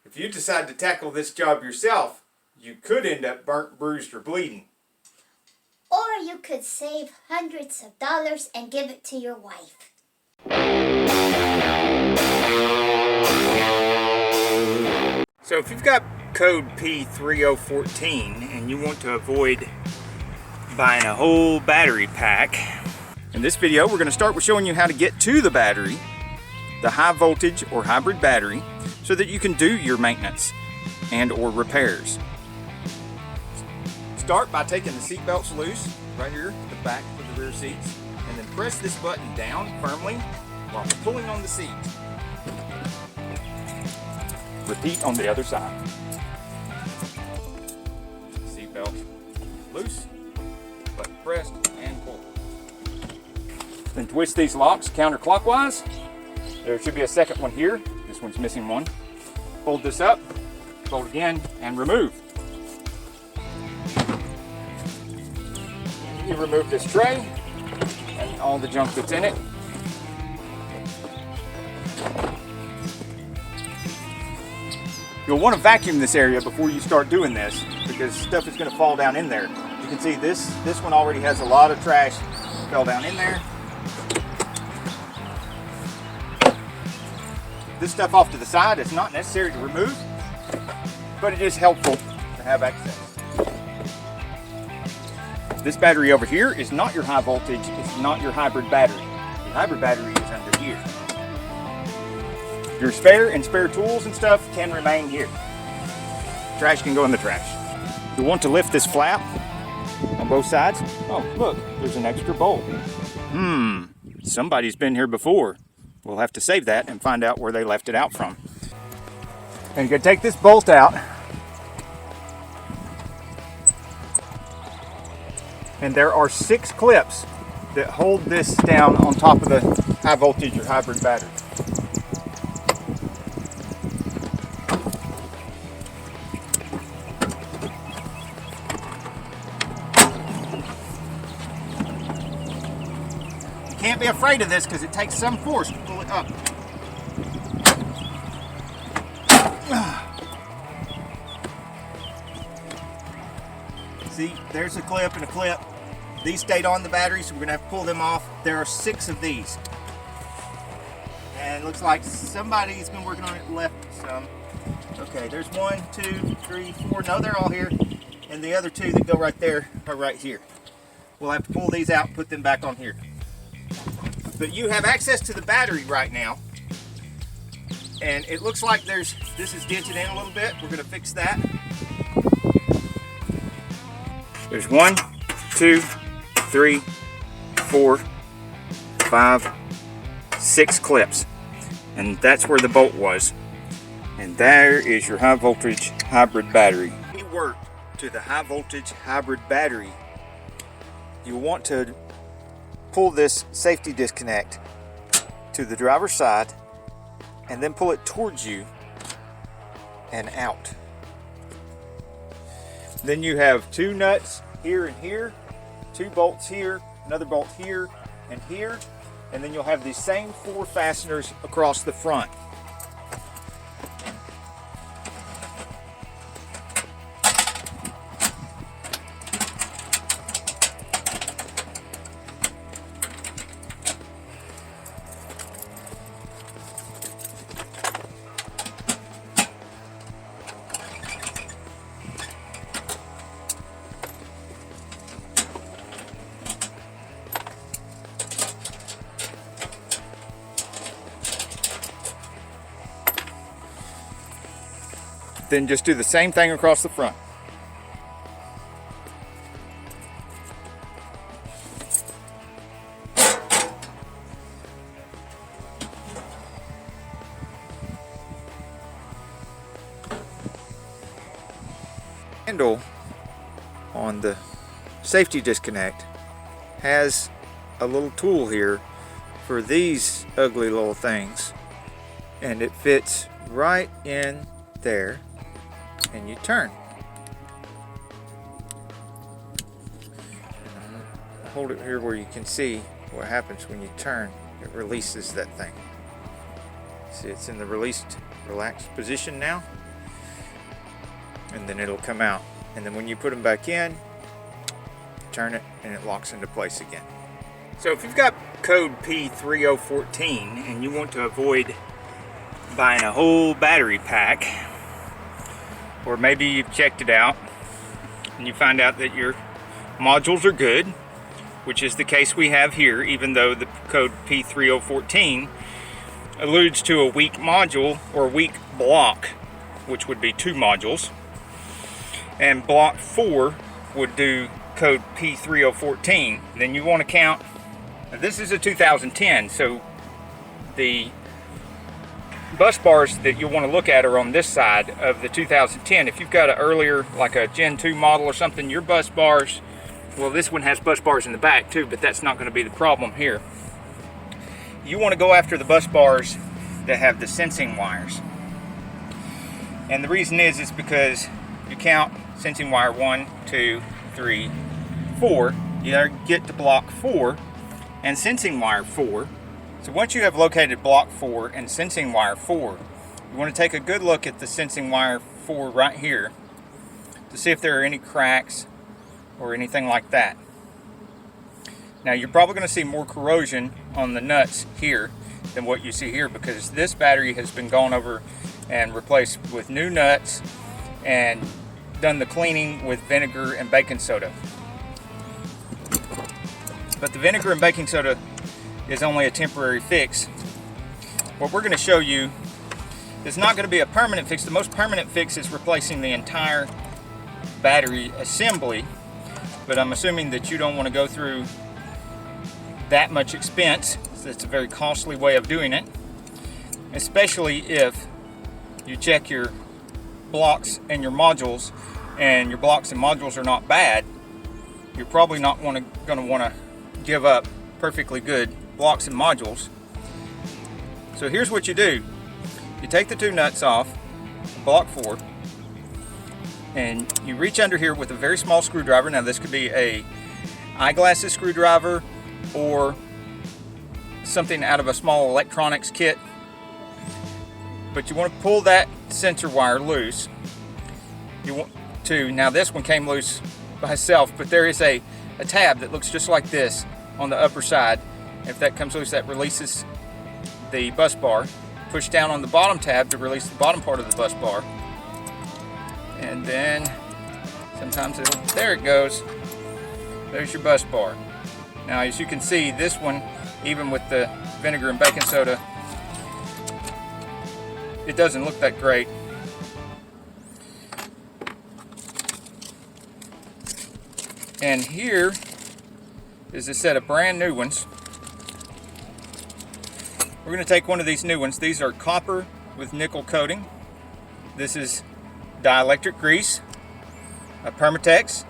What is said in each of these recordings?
If you decide to tackle this job yourself, you could end up burnt, bruised, or bleeding. Or you could save hundreds of dollars and give it to your wife. So if you've got code P3014 and you want to avoid buying a whole battery pack, in this video we're going to start with showing you how to get to the battery, the high voltage or hybrid battery, so that you can do your maintenance and or repairs. Start by taking the seat belts loose right here at the back of the rear seats, and then press this button down firmly while pulling on the seat. Repeat on the other side. Seat belt loose, button pressed, and pull. Then twist these locks counterclockwise. There should be a second one here. This one's missing one. Fold this up, fold again, and remove. You remove this tray and all the junk that's in it. You'll want to vacuum this area before you start doing this, because stuff is going to fall down in there. You can see this one already has a lot of trash fell down in there. This stuff off to the side is not necessary to remove, but it is helpful to have access. This battery over here is not your high voltage, it's not your hybrid battery. Your hybrid battery is under here. Your spare and spare tools and stuff can remain here. Trash can go in the trash. You'll want to lift this flap on both sides. Oh, look, there's an extra bolt. Somebody's been here before. We'll have to save that and find out where they left it out from. And you're gonna take this bolt out. And there are 6 clips that hold this down on top of the high voltage or hybrid battery. You can't be afraid of this because it takes some force to pull it up. See, there's a clip and a clip. These stayed on the battery, so we're gonna have to pull them off. There are 6 of these. And it looks like somebody's been working on it and left some. Okay, there's 1, 2, 3, 4. No, they're all here. And the other 2 that go right there are right here. We'll have to pull these out and put them back on here. But you have access to the battery right now. And it looks like this is dented in a little bit. We're gonna fix that. There's 1, 2, 3, 4, 5, 6 clips. And that's where the bolt was. And there is your high voltage hybrid battery. When you work to the high voltage hybrid battery, you want to pull this safety disconnect to the driver's side and then pull it towards you and out. Then you have 2 nuts here and here, 2 bolts here, another bolt here and here, and then you'll have these same 4 fasteners across the front. Then just do the same thing across the front. Handle on the safety disconnect has a little tool here for these ugly little things, and it fits right in there, and you turn. Hold it here where you can see what happens when you turn. It releases that thing. See, it's in the relaxed position now. and then it'll come out. And then when you put them back in, turn it and it locks into place again. So if you've got code P3014 and you want to avoid buying a whole battery pack, or maybe you've checked it out and you find out that your modules are good, which is the case we have here, even though the code P3014 alludes to a weak module or weak block, which would be 2 modules, and block 4 would do code P3014. Then you want to count, now this is a 2010, so the bus bars that you'll want to look at are on this side of the 2010. If you've got an earlier, like a Gen 2 model or something, your bus bars, well, this one has bus bars in the back too, but that's not going to be the problem here. You want to go after the bus bars that have the sensing wires. And the reason is because you count sensing wire 1, 2, 3, 4. You gotta get to block 4 and sensing wire 4. So once you have located block 4 and sensing wire 4, you want to take a good look at the sensing wire 4 right here to see if there are any cracks or anything like that. Now you're probably going to see more corrosion on the nuts here than what you see here, because this battery has been gone over and replaced with new nuts and done the cleaning with vinegar and baking soda. But the vinegar and baking soda is only a temporary fix. What we're going to show you is not going to be a permanent fix. The most permanent fix is replacing the entire battery assembly, but I'm assuming that you don't want to go through that much expense. It's a very costly way of doing it, especially if you check your blocks and your modules and your blocks and modules are not bad. You're probably not going to want to give up perfectly good blocks and modules. So here's what you do. You take the 2 nuts off block 4 and you reach under here with a very small screwdriver. Now this could be a eyeglasses screwdriver or something out of a small electronics kit, but you want to pull that sensor wire loose. You want to, now this one came loose by itself, but there is a tab that looks just like this on the upper side. If that comes loose, that releases the bus bar. Push down on the bottom tab to release the bottom part of the bus bar, and then sometimes it'll, there it goes, there's your bus bar. Now as you can see, this one, even with the vinegar and baking soda, it doesn't look that great. And here is a set of brand new ones. We're going to take one of these new ones. These are copper with nickel coating. This is dielectric grease, a Permatex.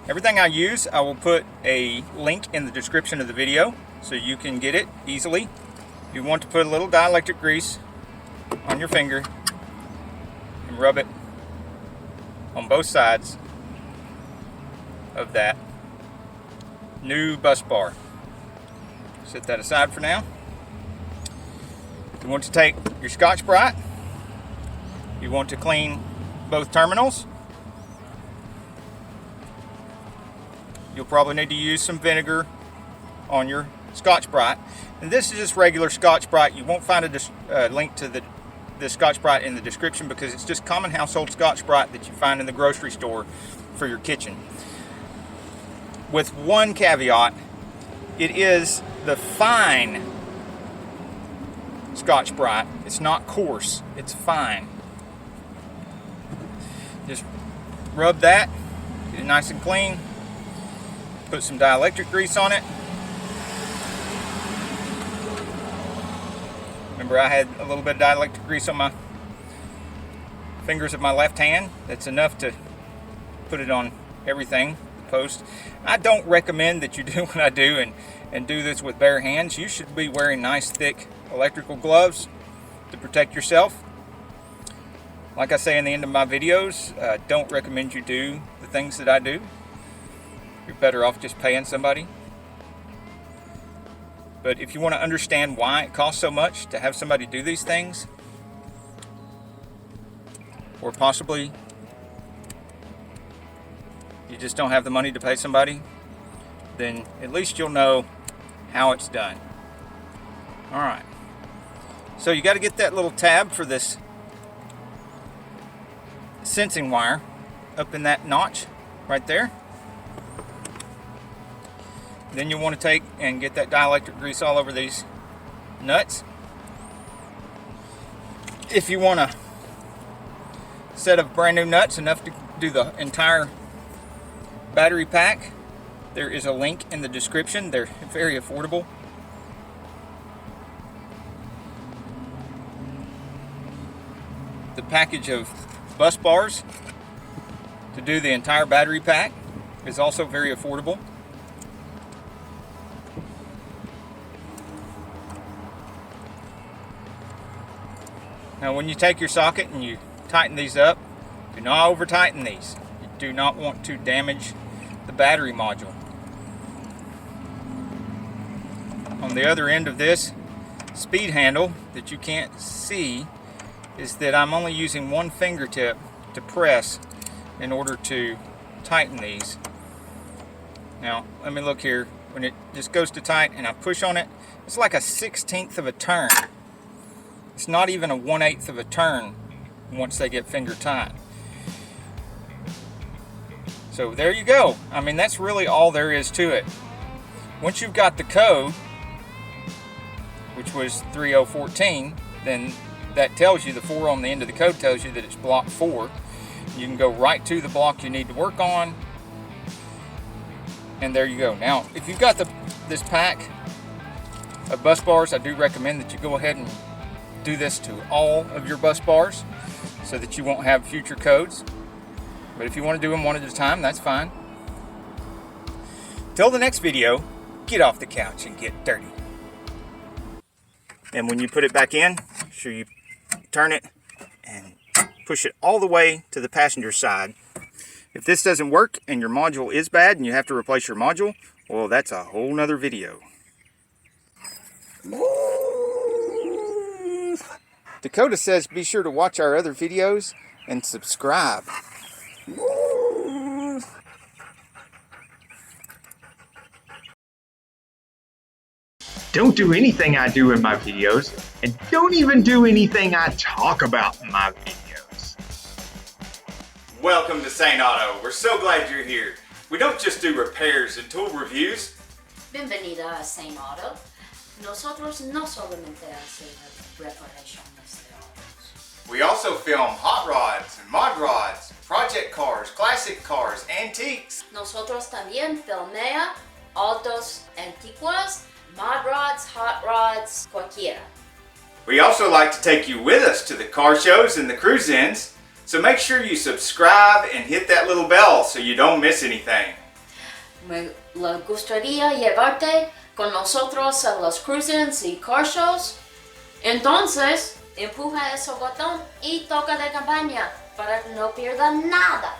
Everything I use, I will put a link in the description of the video so you can get it easily. You want to put a little dielectric grease on your finger and rub it on both sides of that new bus bar. Set that aside for now. You want to take your Scotch-Brite. You want to clean both terminals. You'll probably need to use some vinegar on your Scotch-Brite. And this is just regular Scotch-Brite. You won't find a link to the Scotch-Brite in the description because it's just common household Scotch-Brite that you find in the grocery store for your kitchen. With one caveat, it is the fine Scotch-Brite. It's not coarse, it's fine. Just rub that, get it nice and clean. Put some dielectric grease on it. Remember, I had a little bit of dielectric grease on my fingers of my left hand. That's enough to put it on everything, the post. I don't recommend that you do what I do and do this with bare hands. You should be wearing nice thick electrical gloves to protect yourself. Like I say in the end of my videos, don't recommend you do the things that I do. You're better off just paying somebody. But if you want to understand why it costs so much to have somebody do these things, or possibly you just don't have the money to pay somebody, then at least you'll know how it's done. Alright, so you got to get that little tab for this sensing wire up in that notch right there. Then you want to take and get that dielectric grease all over these nuts. If you want a set of brand new nuts enough to do the entire battery pack, there is a link in the description. They're very affordable. The package of bus bars to do the entire battery pack is also very affordable. Now when you take your socket and you tighten these up, do not over tighten these. You do not want to damage the battery module. On the other end of this speed handle that you can't see is that I'm only using one fingertip to press in order to tighten these. Now let me look here. When it just goes to tight and I push on it, it's like a 1/16 of a turn. It's not even a 1/8 of a turn once they get finger tight. So there you go. I mean, that's really all there is to it. Once you've got the code, which was 3014, then that tells you, the 4 on the end of the code tells you that it's block 4. You can go right to the block you need to work on, and there you go. Now, if you've got this pack of bus bars, I do recommend that you go ahead and do this to all of your bus bars so that you won't have future codes. But if you want to do them one at a time, that's fine. Till the next video, get off the couch and get dirty. And when you put it back in, make sure you turn it and push it all the way to the passenger side. If this doesn't work and your module is bad and you have to replace your module, well, that's a whole nother video. Dakota says be sure to watch our other videos and subscribe. Don't do anything I do in my videos, and don't even do anything I talk about in my videos. Welcome to Saint Auto. We're so glad you're here. We don't just do repairs and tool reviews. Bienvenida a Saint Auto. Nosotros no solamente hacemos reparaciones de autos. We also film hot rods and mod rods, project cars, classic cars, antiques. Nosotros también filmea autos antiguos, mod rods, hot rods, cualquiera. We also like to take you with us to the car shows and the cruise-ins, so make sure you subscribe and hit that little bell so you don't miss anything. Me gustaría llevarte con nosotros a los cruise-ins y car shows. Entonces, empuja ese botón y toca de campaña para que no pierda nada.